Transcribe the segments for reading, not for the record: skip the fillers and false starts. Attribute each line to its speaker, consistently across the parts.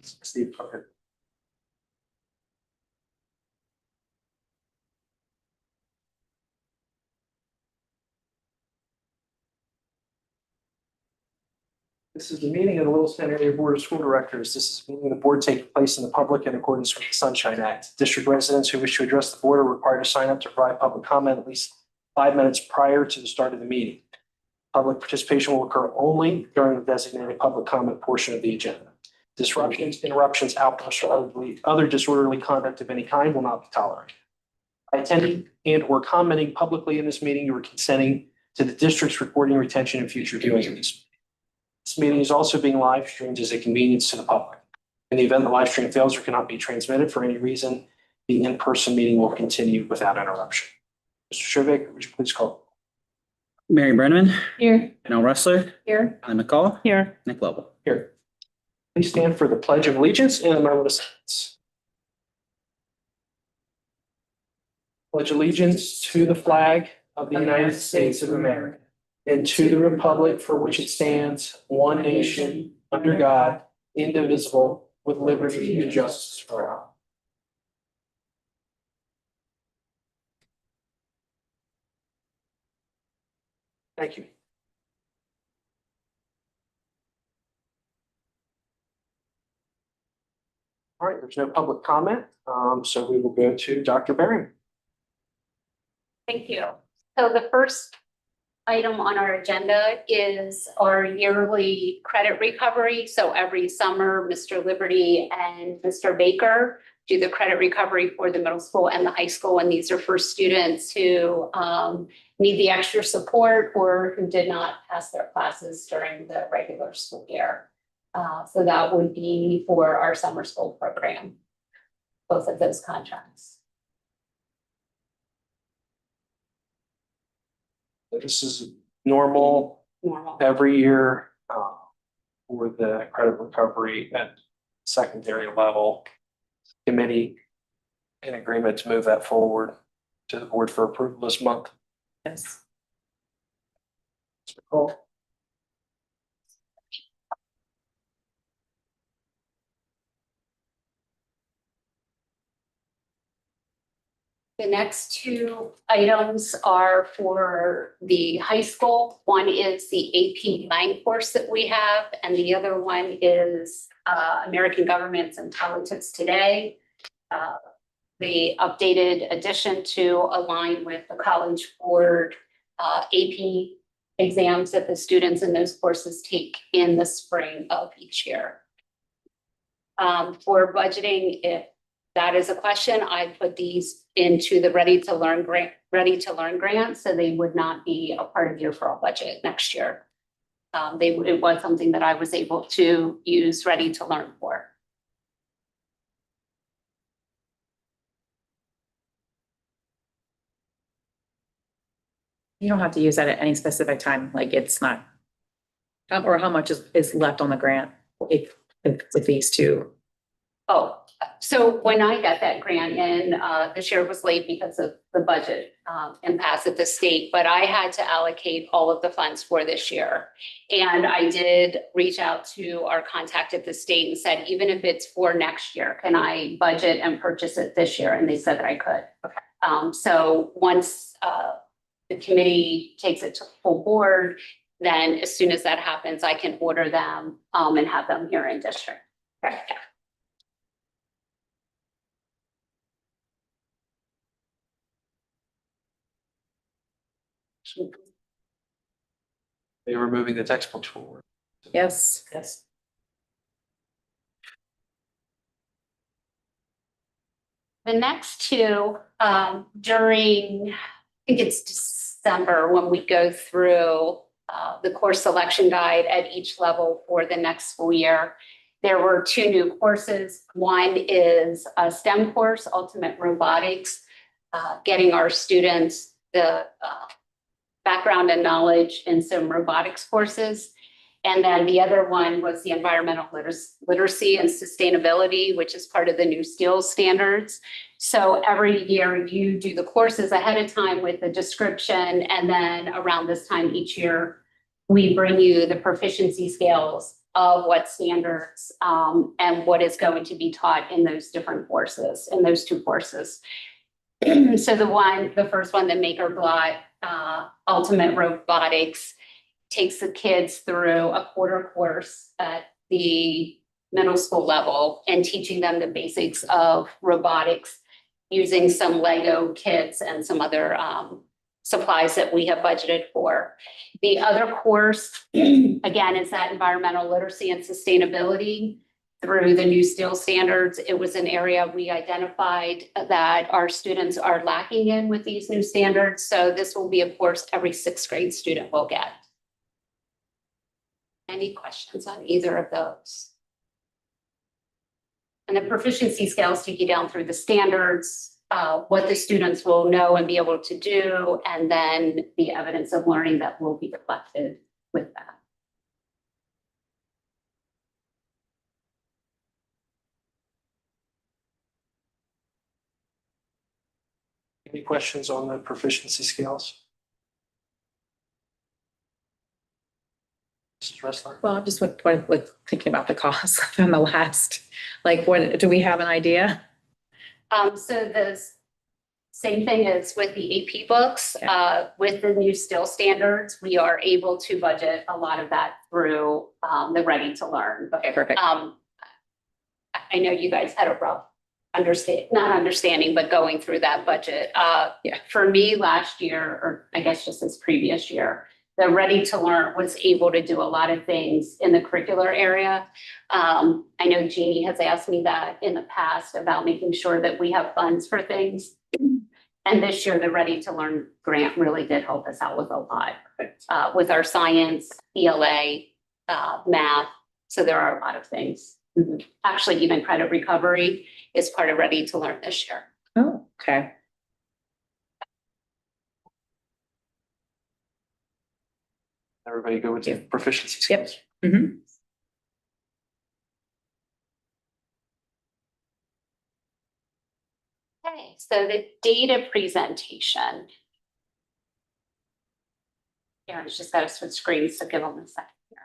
Speaker 1: Steve, go ahead. This is the meeting of the Littleton Area Board of School Directors. This is a meeting of the board taking place in the public in accordance with the Sunshine Act. District residents who wish to address the board are required to sign up to provide public comment at least 5 minutes prior to the start of the meeting. Public participation will occur only during the designated public comment portion of the agenda. Disruptions, interruptions, outbursts, or other disorderly conduct of any kind will not be tolerated. By attending and or commenting publicly in this meeting, you are consenting to the district's recording, retention, and future viewing of this. This meeting is also being live streamed as a convenience to the public. In the event the live stream fails or cannot be transmitted for any reason, the in-person meeting will continue without interruption. Mr. Shervick, would you please call?
Speaker 2: Mary Brenneman.
Speaker 3: Here.
Speaker 2: Janelle Ressler.
Speaker 3: Here.
Speaker 2: Alan McCall.
Speaker 3: Here.
Speaker 2: Nick Lovell.
Speaker 1: Here. Please stand for the Pledge of Allegiance and a moment of silence. Pledge allegiance to the flag of the United States of America and to the republic for which it stands, one nation, under God, indivisible, with liberty and justice for all. Thank you. All right, there's no public comment, so we will go to Dr. Baring.
Speaker 4: Thank you. So the first item on our agenda is our yearly credit recovery. So every summer, Mr. Liberty and Mr. Baker do the credit recovery for the middle school and the high school. And these are for students who need the extra support or who did not pass their classes during the regular school year. So that would be for our summer school program, both of those contracts.
Speaker 1: This is normal every year for the credit recovery at secondary level. Committee in agreement to move that forward to the board for approval this month.
Speaker 3: Yes.
Speaker 1: Mr. Cole.
Speaker 4: The next two items are for the high school. One is the AP Lang course that we have, and the other one is American Governments and Politics Today. The updated addition to align with the College Board AP exams that the students in those courses take in the spring of each year. For budgeting, if that is a question, I put these into the Ready to Learn grant, so they would not be a part of your overall budget next year. It was something that I was able to use Ready to Learn for.
Speaker 3: You don't have to use that at any specific time, like it's not. Or how much is left on the grant if these two.
Speaker 4: Oh, so when I got that grant in, this year was late because of the budget impasse at the state, but I had to allocate all of the funds for this year. And I did reach out to our contact at the state and said, even if it's for next year, can I budget and purchase it this year? And they said that I could. Okay. So once the committee takes it to full board, then as soon as that happens, I can order them and have them here in district. Okay.
Speaker 1: They were moving the textbooks forward.
Speaker 3: Yes.
Speaker 4: Yes. The next two, during, I think it's December, when we go through the course selection guide at each level for the next school year, there were two new courses. One is a STEM course, Ultimate Robotics, getting our students the background and knowledge in some robotics courses. And then the other one was the environmental literacy and sustainability, which is part of the new skills standards. So every year you do the courses ahead of time with the description. And then around this time each year, we bring you the proficiency scales of what standards and what is going to be taught in those different courses, in those two courses. So the first one, the MakerBot Ultimate Robotics, takes the kids through a quarter course at the middle school level and teaching them the basics of robotics using some Lego kits and some other supplies that we have budgeted for. The other course, again, is that environmental literacy and sustainability through the new steel standards. It was an area we identified that our students are lacking in with these new standards. So this will be a course every sixth grade student will get. Any questions on either of those? And the proficiency scales take you down through the standards, what the students will know and be able to do, and then the evidence of learning that will be reflected with that.
Speaker 1: Any questions on the proficiency scales? Mrs. Ressler?
Speaker 3: Well, I'm just like thinking about the cost on the last, like, what, do we have an idea?
Speaker 4: So the same thing as with the AP books, with the new STIL standards, we are able to budget a lot of that through the Ready to Learn.
Speaker 3: Okay, perfect.
Speaker 4: I know you guys had a rough not understanding, but going through that budget.
Speaker 3: Yeah.
Speaker 4: For me last year, or I guess just this previous year, the Ready to Learn was able to do a lot of things in the curricular area. I know Jeannie has asked me that in the past about making sure that we have funds for things. And this year, the Ready to Learn grant really did help us out with a lot, with our science, ELA, math. So there are a lot of things. Actually, even credit recovery is part of Ready to Learn this year.
Speaker 3: Oh, okay.
Speaker 1: Everybody go with the proficiency scales?
Speaker 3: Yep. Mm-hmm.
Speaker 4: Okay, so the data presentation. Aaron's just got to switch screens, so give them a second here.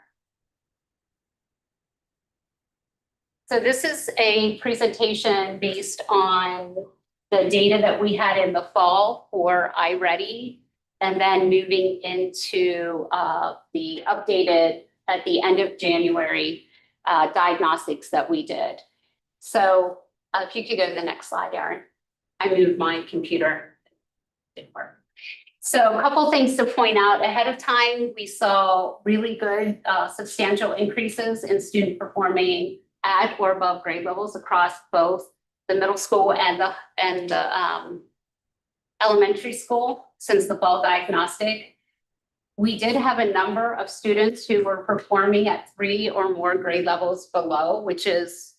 Speaker 4: So this is a presentation based on the data that we had in the fall for iReady, and then moving into the updated at the end of January diagnostics that we did. So if you could go to the next slide, Aaron. I moved my computer. Didn't work. So a couple things to point out. Ahead of time, we saw really good substantial increases in student performing at or above grade levels across both the middle school and the elementary school since the fall diagnostic. We did have a number of students who were performing at 3 or more grade levels below, which is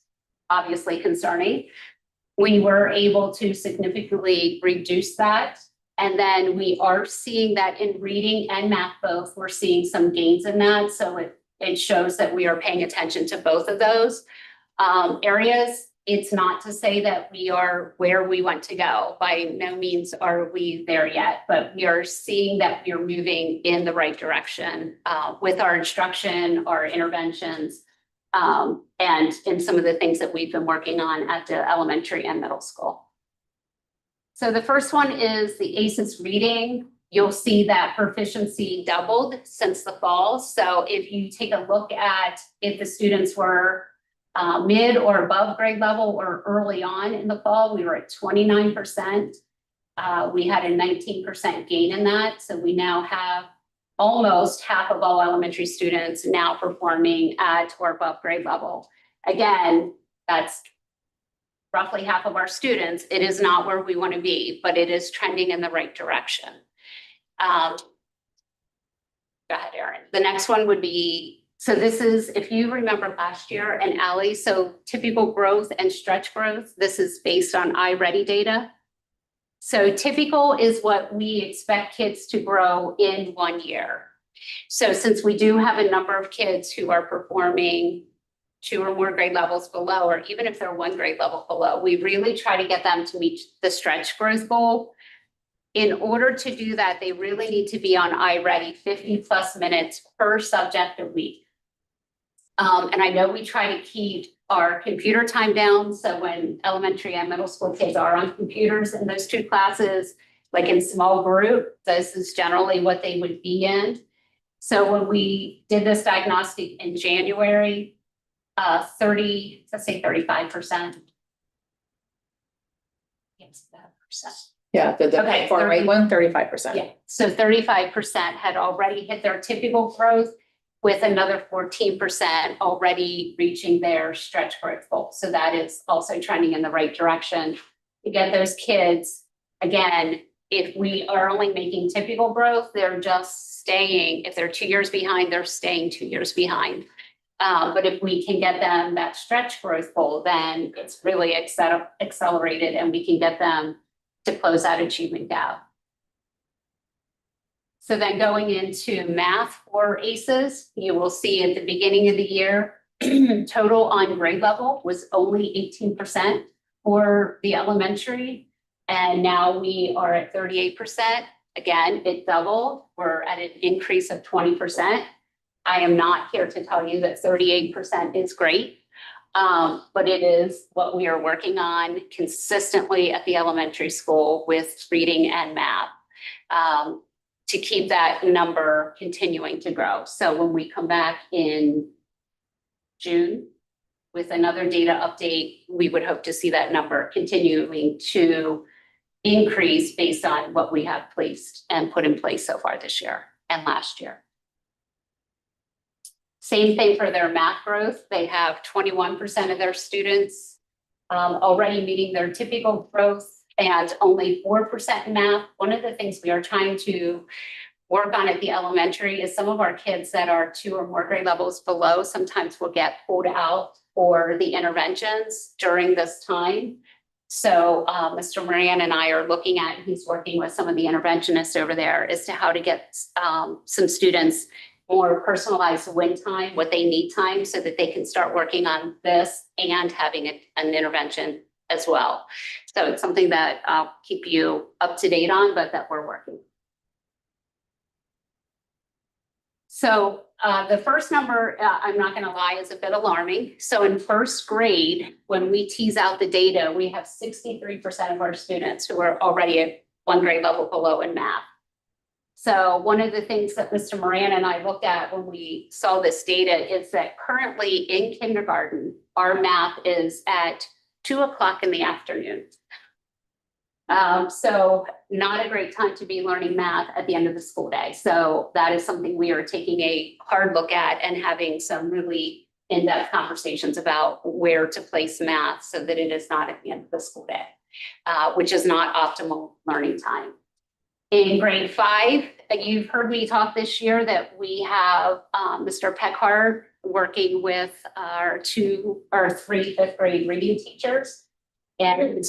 Speaker 4: obviously concerning. We were able to significantly reduce that. And then we are seeing that in reading and math both, we're seeing some gains in that. So it shows that we are paying attention to both of those areas. It's not to say that we are where we want to go. By no means are we there yet, but we are seeing that we are moving in the right direction with our instruction, our interventions, and in some of the things that we've been working on at the elementary and middle school. So the first one is the ACES reading. You'll see that proficiency doubled since the fall. So if you take a look at if the students were mid or above grade level or early on in the fall, we were at 29%. We had a 19% gain in that. So we now have almost half of all elementary students now performing at or above grade level. Again, that's roughly half of our students. It is not where we want to be, but it is trending in the right direction. Go ahead, Erin. The next one would be, so this is, if you remember last year, and Allie, so typical growth and stretch growth, this is based on iReady data. So typical is what we expect kids to grow in 1 year. So since we do have a number of kids who are performing 2 or more grade levels below, or even if they're 1 grade level below, we really try to get them to meet the stretch growth goal. In order to do that, they really need to be on iReady 50+ minutes per subject a week. And I know we try to keep our computer time down, so when elementary and middle school kids are on computers in those two classes, like in small group, this is generally what they would be in. So when we did this diagnostic in January, 35%. Yes, that percent.
Speaker 3: Yeah, the
Speaker 4: Okay,
Speaker 3: far right
Speaker 4: 30.
Speaker 3: one, 35%.
Speaker 4: Yeah, so 35% had already hit their typical growth, with another 14% already reaching their stretch growth goal. So that is also trending in the right direction to get those kids. Again, if we are only making typical growth, they're just staying. If they're 2 years behind, they're staying 2 years behind. But if we can get them that stretch growth goal, then it's really accelerated, and we can get them to close that achievement gap. So then going into math for ACEs, you will see at the beginning of the year, total on grade level was only 18% for the elementary. And now we are at 38%. Again, it doubled. We're at an increase of 20%. I am not here to tell you that 38% is great, but it is what we are working on consistently at the elementary school with reading and math. To keep that number continuing to grow. So when we come back in June with another data update, we would hope to see that number continuing to increase based on what we have placed and put in place so far this year and last year. Same thing for their math growth. They have 21% of their students already meeting their typical growth, and only 4% in math. One of the things we are trying to work on at the elementary is some of our kids that are 2 or more grade levels below sometimes will get pulled out for the interventions during this time. So Mr. Moran and I are looking at, he's working with some of the interventionists over there as to how to get some students more personalized win time, what they need time, so that they can start working on this and having an intervention as well. So it's something that I'll keep you up to date on, but that we're working. So the first number, I'm not going to lie, is a bit alarming. So in first grade, when we tease out the data, we have 63% of our students who are already at 1 grade level below in math. So one of the things that Mr. Moran and I looked at when we saw this data is that currently in kindergarten, our math is at 2 o'clock in the afternoon. So not a great time to be learning math at the end of the school day. So that is something we are taking a hard look at and having some really in-depth conversations about where to place math so that it is not at the end of the school day, which is not optimal learning time. In grade 5, you've heard me talk this year that we have Mr. Peckhard working with our 3 5th grade reading teachers, and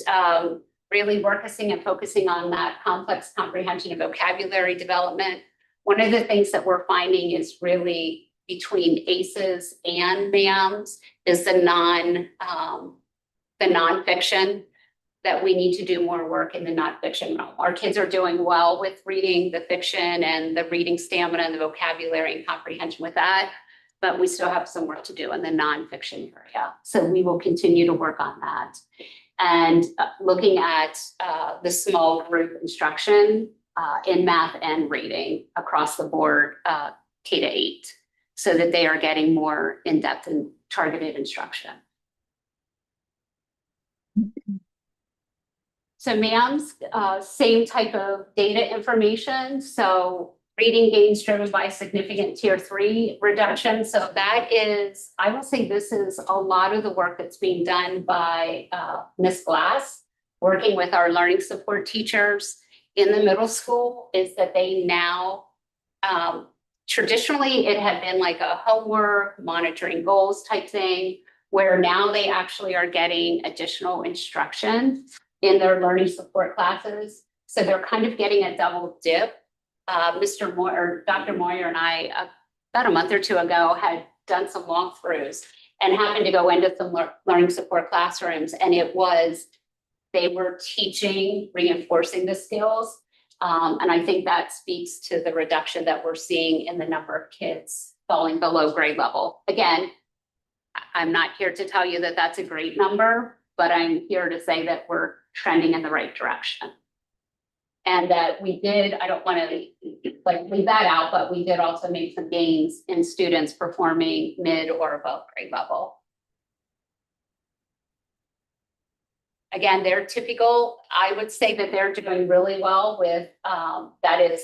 Speaker 4: really focusing on that complex comprehension and vocabulary development. One of the things that we're finding is really between ACEs and MAMS is the nonfiction, that we need to do more work in the nonfiction realm. Our kids are doing well with reading the fiction and the reading stamina and the vocabulary and comprehension with that, but we still have some work to do in the nonfiction area. So we will continue to work on that. And looking at the small group instruction in math and reading across the board, K to 8, so that they are getting more in-depth and targeted instruction. So MAMS, same type of data information. So reading gains driven by significant tier 3 reduction. So that is, I will say this is a lot of the work that's being done by Ms. Glass, working with our learning support teachers in the middle school, is that they now, traditionally it had been like a homework, monitoring goals type thing, where now they actually are getting additional instruction in their learning support classes. So they're kind of getting a double dip. Mr. Moyer, Dr. Moyer and I, about a month or 2 ago, had done some walkthroughs and happened to go into some learning support classrooms. And they were teaching, reinforcing the skills. And I think that speaks to the reduction that we're seeing in the number of kids falling below grade level. Again, I'm not here to tell you that that's a great number, but I'm here to say that we're trending in the right direction. And that we did, I don't want to like leave that out, but we did also make some gains in students performing mid or above grade level. Again, they're typical. I would say that they're doing really well with, that is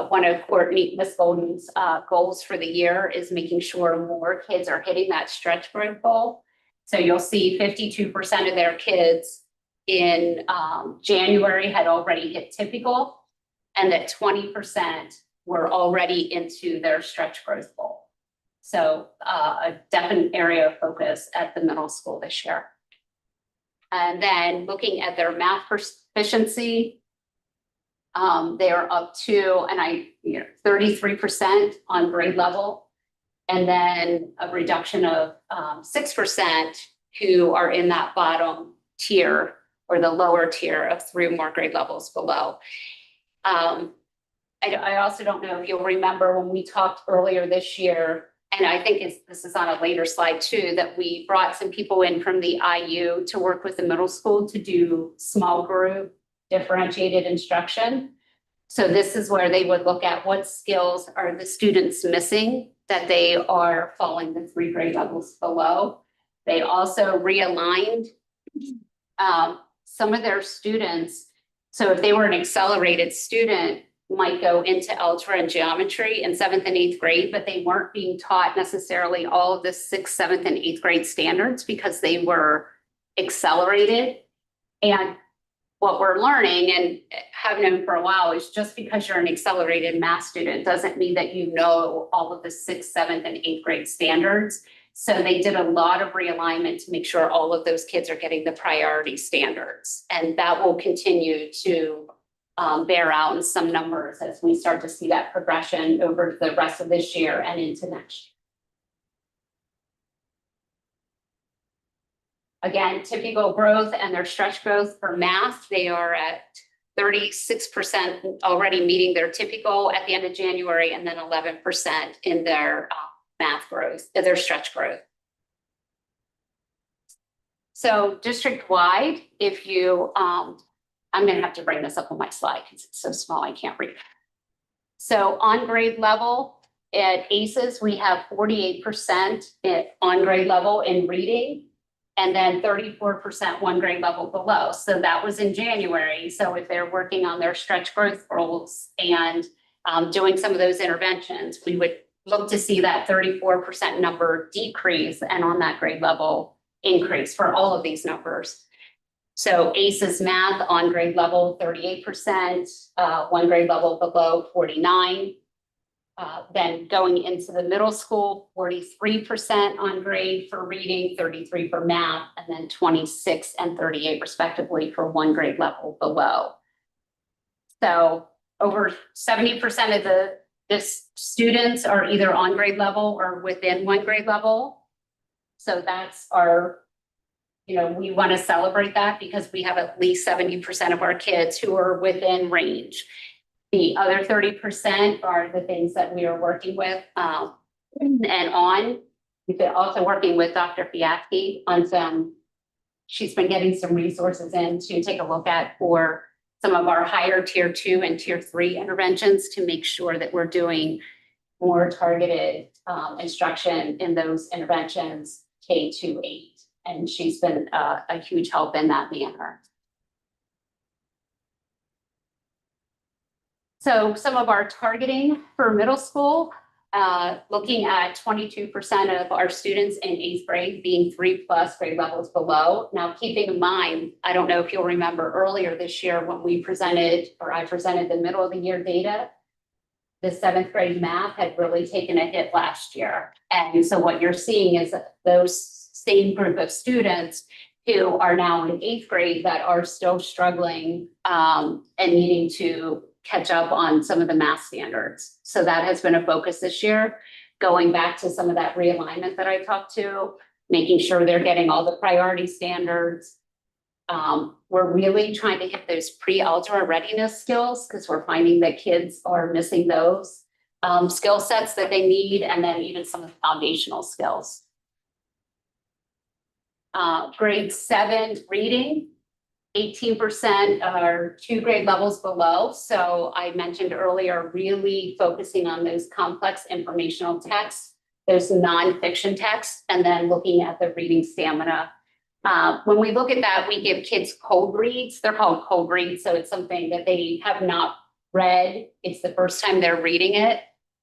Speaker 4: one of Courtney, Miss Golden's goals for the year is making sure more kids are hitting that stretch growth goal. So you'll see 52% of their kids in January had already hit typical, and that 20% were already into their stretch growth goal. So a definite area of focus at the middle school this year. And then looking at their math proficiency, they are up to, 33% on grade level, and then a reduction of 6% who are in that bottom tier or the lower tier of 3 or more grade levels below. I also don't know if you'll remember when we talked earlier this year, and I think this is on a later slide too, that we brought some people in from the IU to work with the middle school to do small group differentiated instruction. So this is where they would look at what skills are the students missing that they are falling the 3 grade levels below. They also realigned some of their students. So if they were an accelerated student, might go into algebra and geometry in 7th and 8th grade, but they weren't being taught necessarily all of the 6th, 7th, and 8th grade standards because they were accelerated. And what we're learning and have known for a while is just because you're an accelerated math student doesn't mean that you know all of the 6th, 7th, and 8th grade standards. So they did a lot of realignment to make sure all of those kids are getting the priority standards. And that will continue to bear out in some numbers as we start to see that progression over the rest of this year and into next year. Again, typical growth and their stretch growth for math, they are at 36% already meeting their typical at the end of January, and then 11% in their math growth, their stretch growth. So district-wide, if you, I'm going to have to bring this up on my slide because it's so small I can't read. So on grade level at ACES, we have 48% on grade level in reading, and then 34% 1 grade level below. So that was in January. So if they're working on their stretch growth goals and doing some of those interventions, we would look to see that 34% number decrease and on that grade level increase for all of these numbers. So ACES math on grade level, 38%, 1 grade level below, 49%. Then going into the middle school, 43% on grade for reading, 33% for math, and then 26% and 38% respectively for 1 grade level below. So over 70% of the students are either on grade level or within 1 grade level. So that's our, we want to celebrate that because we have at least 70% of our kids who are within range. The other 30% are the things that we are working with and on. We've been also working with Dr. Fiatke on she's been getting some resources in to take a look at for some of our higher tier 2 and tier 3 interventions to make sure that we're doing more targeted instruction in those interventions K-8. And she's been a huge help in that manner. So some of our targeting for middle school, looking at 22% of our students in 8th grade being 3+ grade levels below. Now, keeping in mind, I don't know if you'll remember earlier this year when we presented, or I presented the middle of the year data, the 7th grade math had really taken a hit last year. And so what you're seeing is those same group of students who are now in 8th grade that are still struggling and needing to catch up on some of the math standards. So that has been a focus this year, going back to some of that realignment that I talked to, making sure they're getting all the priority standards. We're really trying to hit those pre-algebra readiness skills because we're finding that kids are missing those skill sets that they need, and then even some of the foundational skills. Grade 7 reading, 18% are 2 grade levels below. So I mentioned earlier, really focusing on those complex informational texts, those nonfiction texts, and then looking at the reading stamina. When we look at that, we give kids cold reads. They're called cold reads. So it's something that they have not read. It's the first time they're reading it.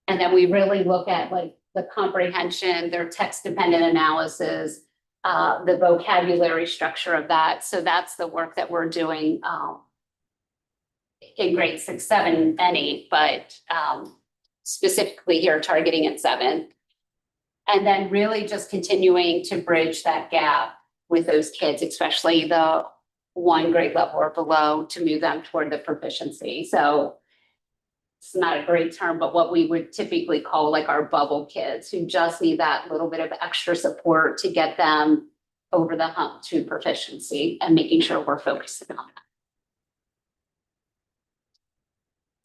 Speaker 4: And then we really look at like the comprehension, their text dependent analysis, the vocabulary structure of that. So that's the work that we're doing in grade 6, 7, and 8, but specifically here targeting at 7. And then really just continuing to bridge that gap with those kids, especially the 1 grade level or below, to move them toward the proficiency. So it's not a great term, but what we would typically call like our bubble kids who just need that little bit of extra support to get them over the hump to proficiency, and making sure we're focusing on that.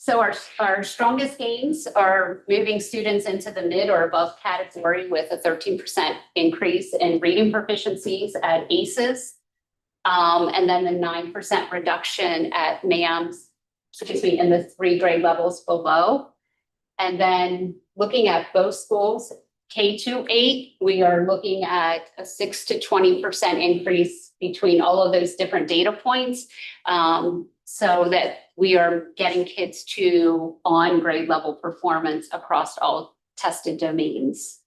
Speaker 4: So our strongest gains are moving students into the mid or above category with a 13% increase in reading proficiencies at ACEs. And then the 9% reduction at MAMS, in the 3 grade levels below. And then looking at both schools, K-8, we are looking at a 6 to 20% increase between all of those different data points. So that we are getting kids to on grade level performance across all tested domains.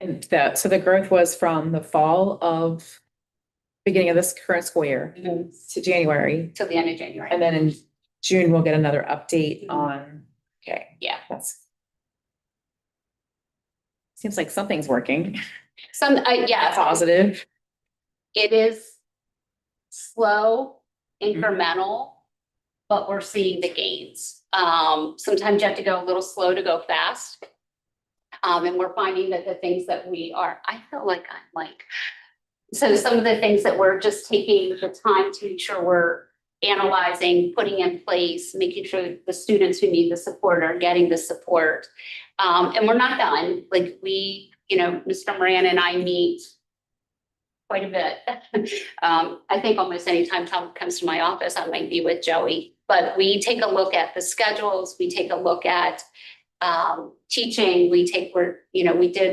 Speaker 3: And so the growth was from the fall of beginning of this current school year to January.
Speaker 4: Till the end of January.
Speaker 3: And then in June, we'll get another update on, okay,
Speaker 4: Yeah.
Speaker 3: Seems like something's working.
Speaker 4: Yeah.
Speaker 3: Positive.
Speaker 4: It is slow, incremental, but we're seeing the gains. Sometimes you have to go a little slow to go fast. And we're finding that the things that I feel like so some of the things that we're just taking the time to make sure we're analyzing, putting in place, making sure the students who need the support are getting the support. And we're not done. Like Mr. Moran and I meet quite a bit. I think almost anytime Tom comes to my office, I might be with Joey, but we take a look at the schedules. We take a look at teaching. We did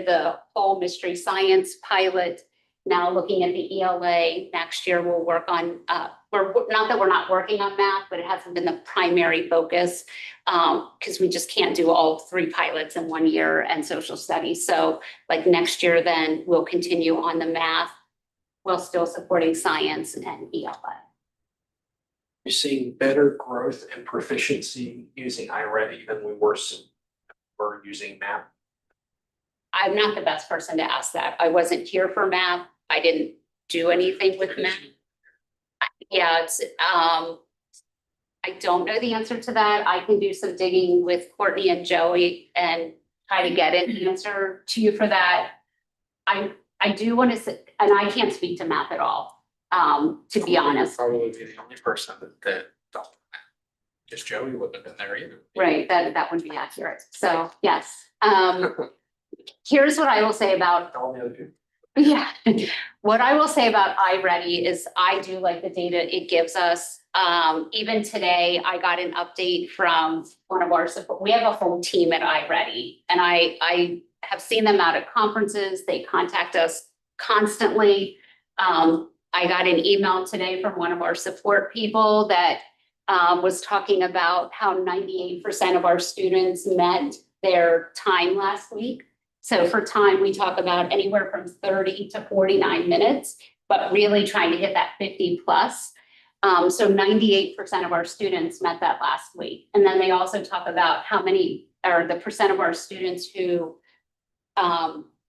Speaker 4: the whole mystery science pilot. Now looking at the ELA, next year we'll work on, not that we're not working on math, but it hasn't been the primary focus because we just can't do all 3 pilots in 1 year and social studies. So like next year, then we'll continue on the math while still supporting science and ELA.
Speaker 1: You're seeing better growth and proficiency using iReady than we were using math.
Speaker 4: I'm not the best person to ask that. I wasn't here for math. I didn't do anything with math. Yeah, I don't know the answer to that. I can do some digging with Courtney and Joey and try to get an answer to you for that. I do want to say, and I can't speak to math at all, to be honest.
Speaker 5: Probably be the only person that don't. Because Joey wouldn't have been there either.
Speaker 4: Right, that would be accurate. So, yes. Here's what I will say about
Speaker 1: All the other people.
Speaker 4: Yeah, what I will say about iReady is I do like the data it gives us. Even today, I got an update from one of our support. We have a whole team at iReady, and I have seen them out at conferences. They contact us constantly. I got an email today from one of our support people that was talking about how 98% of our students met their time last week. So for time, we talk about anywhere from 30 to 49 minutes, but really trying to hit that 50 plus. So 98% of our students met that last week. And then they also talk about how many, or the percent of our students who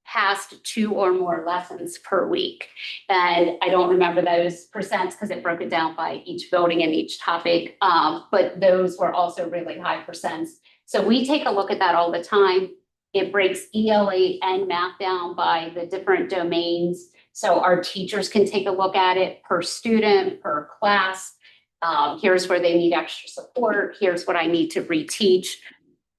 Speaker 4: passed 2 or more lessons per week. And I don't remember those percents because it broke it down by each building and each topic, but those were also really high percents. So we take a look at that all the time. It breaks ELA and math down by the different domains. So our teachers can take a look at it per student, per class. Here's where they need extra support. Here's what I need to reteach.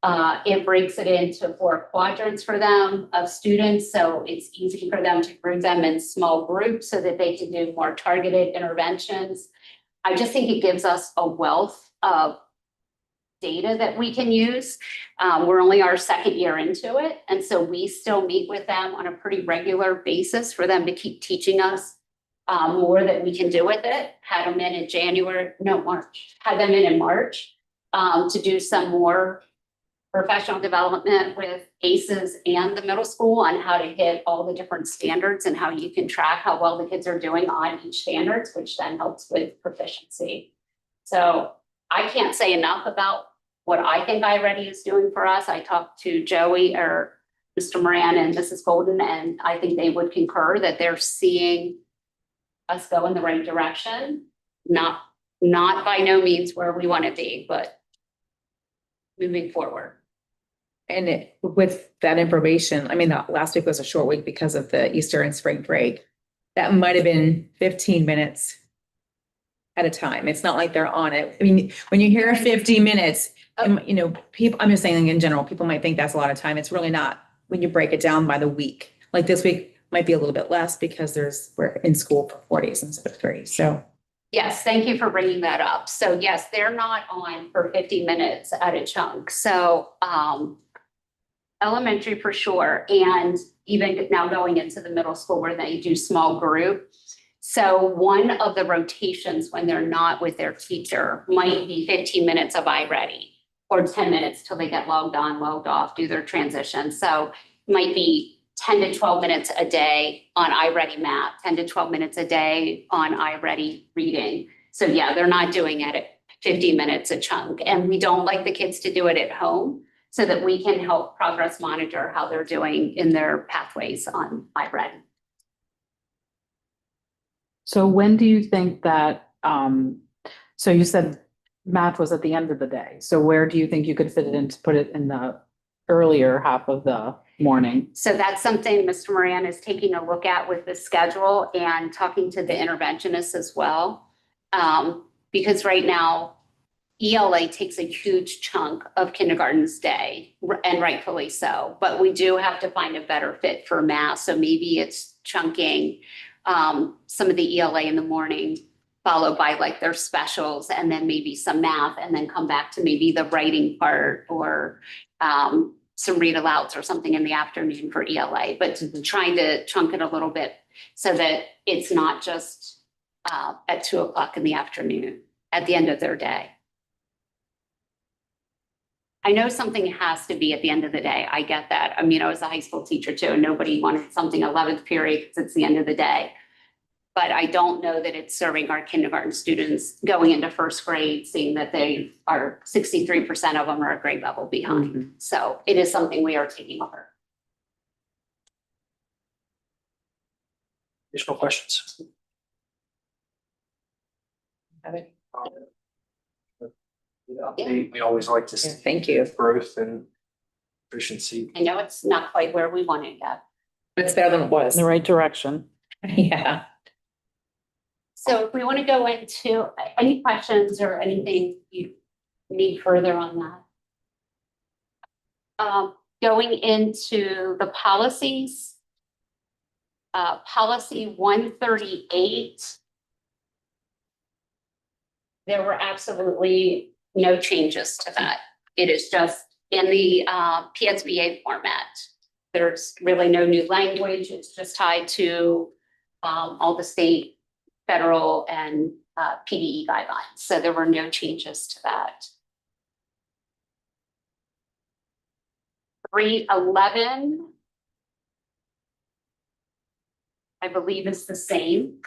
Speaker 4: It breaks it into 4 quadrants for them of students, so it's easy for them to group them in small groups so that they can do more targeted interventions. I just think it gives us a wealth of data that we can use. We're only our 2nd year into it, and so we still meet with them on a pretty regular basis for them to keep teaching us more that we can do with it. Had them in March to do some more professional development with ACEs and the middle school on how to hit all the different standards and how you can track how well the kids are doing on each standards, which then helps with proficiency. So I can't say enough about what I think iReady is doing for us. I talked to Joey or Mr. Moran and Mrs. Golden, and I think they would concur that they're seeing us go in the right direction. Not by no means where we want to be, but moving forward.
Speaker 3: And with that information, I mean, last week was a short week because of the Easter and spring break. That might have been 15 minutes at a time. It's not like they're on it. I mean, when you hear 50 minutes, you know, people, I'm just saying in general, people might think that's a lot of time. It's really not when you break it down by the week. Like this week might be a little bit less because we're in school for 4 days instead of 3. So.
Speaker 4: Yes, thank you for bringing that up. So yes, they're not on for 50 minutes at a chunk. So elementary for sure. And even now going into the middle school where they do small group. So one of the rotations when they're not with their teacher might be 15 minutes of iReady or 10 minutes till they get logged on, logged off, do their transition. So it might be 10 to 12 minutes a day on iReady Math, 10 to 12 minutes a day on iReady Reading. So yeah, they're not doing it at 50 minutes a chunk. And we don't like the kids to do it at home so that we can help progress monitor how they're doing in their pathways on iReady.
Speaker 6: So when do you think that, so you said math was at the end of the day. So where do you think you could fit it in to put it in the earlier half of the morning?
Speaker 4: So that's something Mr. Moran is taking a look at with the schedule and talking to the interventionists as well. Because right now, ELA takes a huge chunk of kindergarten's day, and rightfully so. But we do have to find a better fit for math. So maybe it's chunking some of the ELA in the morning, followed by like their specials, and then maybe some math, and then come back to maybe the writing part or some read alouds or something in the afternoon for ELA. But trying to chunk it a little bit so that it's not just at 2 o'clock in the afternoon at the end of their day. I know something has to be at the end of the day. I get that. I mean, I was a high school teacher too, and nobody wanted something 11th period because it's the end of the day. But I don't know that it's serving our kindergarten students going into first grade, seeing that they are 63% of them are a grade level behind.
Speaker 6: Mm-hmm.
Speaker 4: So it is something we are taking over.
Speaker 1: Additional questions? We always like to see
Speaker 3: Thank you.
Speaker 1: growth and efficiency.
Speaker 4: I know it's not quite where we want it yet.
Speaker 3: But it's better than it was.
Speaker 6: In the right direction.
Speaker 3: Yeah.
Speaker 4: So if we want to go into any questions or anything you need further on that. Going into the policies. Policy 138. There were absolutely no changes to that. It is just in the PSBA format. There's really no new language. It's just tied to all the state, federal, and PDE guidelines. So there were no changes to that. 311, I believe, is the same.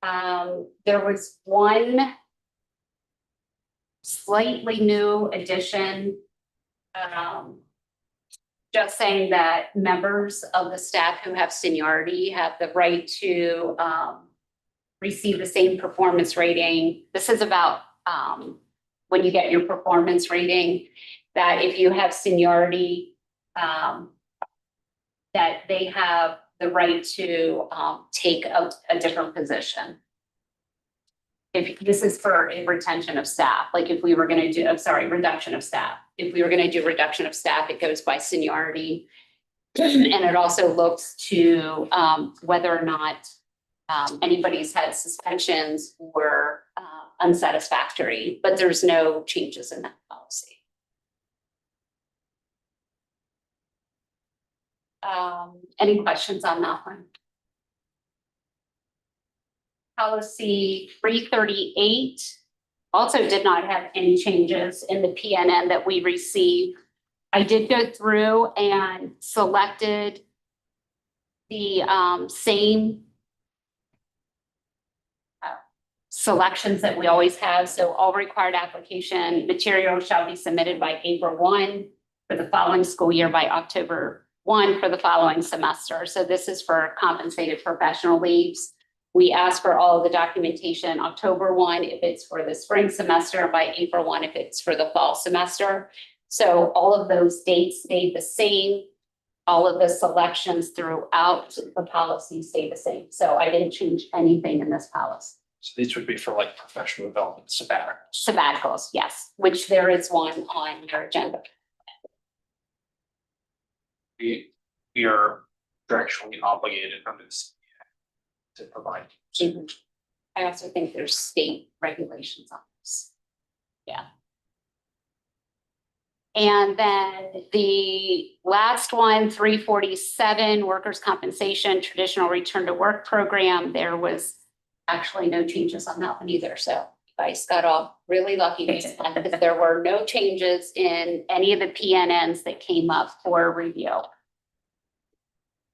Speaker 4: There was one slightly new addition, just saying that members of the staff who have seniority have the right to receive the same performance rating. This is about when you get your performance rating, that if you have seniority, that they have the right to take a different position. if this is for a retention of staff, like if we were gonna do, I'm sorry, reduction of staff. If we were gonna do reduction of staff, it goes by seniority. And it also looks to whether or not anybody's had suspensions or unsatisfactory, but there's no changes in that policy. Any questions on that one? Policy 338 also did not have any changes in the PNN that we received. I did go through and selected the same selections that we always have. So all required application materials shall be submitted by April 1 for the following school year by October 1 for the following semester. So this is for compensated professional leaves. We ask for all of the documentation October 1 if it's for the spring semester, by April 1 if it's for the fall semester. So all of those dates stayed the same. All of the selections throughout the policy stay the same. So I didn't change anything in this policy.
Speaker 1: So these would be for like professional development sabbaticals.
Speaker 4: Sabbaticals, yes, which there is one on your agenda.
Speaker 5: We are directionally obligated under this to provide.
Speaker 4: I also think there's state regulations on this. Yeah. And then the last one, 347, workers' compensation, traditional return to work program. There was actually no changes on that one either. So you guys got off really lucky because there were no changes in any of the PNNs that came up for review.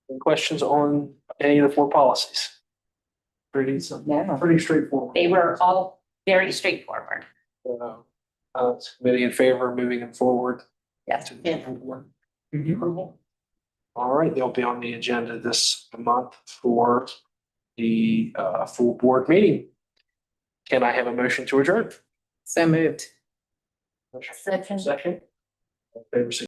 Speaker 1: Any questions on any of the four policies? Pretty straightforward.
Speaker 4: They were all very straightforward.
Speaker 1: Committee in favor of moving them forward.
Speaker 3: Yes.
Speaker 1: To the full board approval. All right, they'll be on the agenda this month for the full board meeting. Can I have a motion to adjourn?
Speaker 3: So moved.
Speaker 1: Second. All in favor,